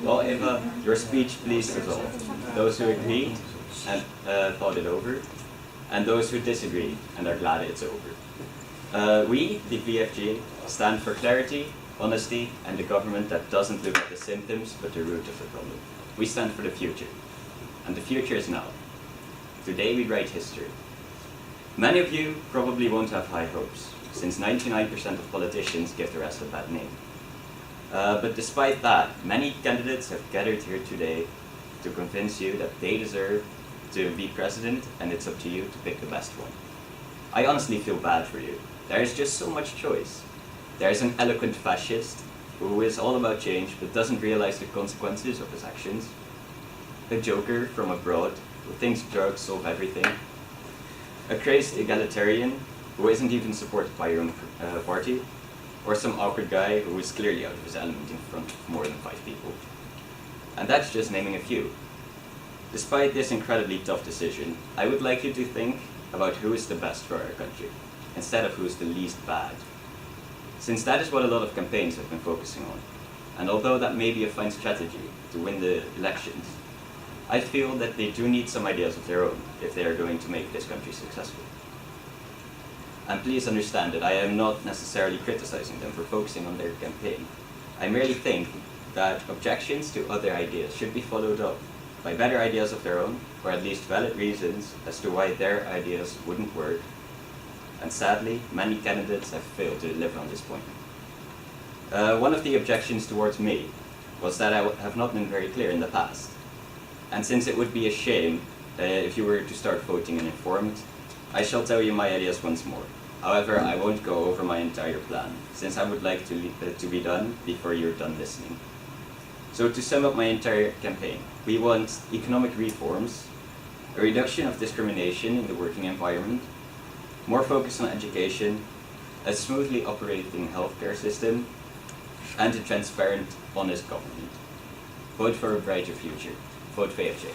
Well, Eva, your speech pleased us all. Those who agreed and thought it over, and those who disagreed and are glad it's over. We, the VFG, stand for clarity, honesty, and a government that doesn't look at the symptoms but the root of the problem. We stand for the future, and the future is now. Today we write history. Many of you probably won't have high hopes, since 99% of politicians give the rest a bad name. But despite that, many candidates have gathered here today to convince you that they deserve to be president, and it's up to you to pick the best one. I honestly feel bad for you. There is just so much choice. There is an eloquent fascist who is all about change but doesn't realize the consequences of his actions. A joker from abroad who thinks drugs solve everything. A crazed egalitarian who isn't even supported by your own party. Or some awkward guy who is clearly out of his element in front of more than 5 people. And that's just naming a few. Despite this incredibly tough decision, I would like you to think about who is the best for our country, instead of who is the least bad. Since that is what a lot of campaigns have been focusing on, and although that may be a fine strategy to win the elections, I feel that they do need some ideas of their own if they are going to make this country successful. And please understand that I am not necessarily criticizing them for focusing on their campaign. I merely think that objections to other ideas should be followed up by better ideas of their own, or at least valid reasons as to why their ideas wouldn't work. And sadly, many candidates have failed to deliver on this point. One of the objections towards me was that I have not been very clear in the past. And since it would be a shame if you were to start voting uninformed, I shall tell you my ideas once more. However, I won't go over my entire plan, since I would like to be done before you're done listening. So to sum up my entire campaign, we want economic reforms, a reduction of discrimination in the working environment, more focus on education, a smoothly operating healthcare system, and a transparent, honest government. Vote for a brighter future. Vote VFJ.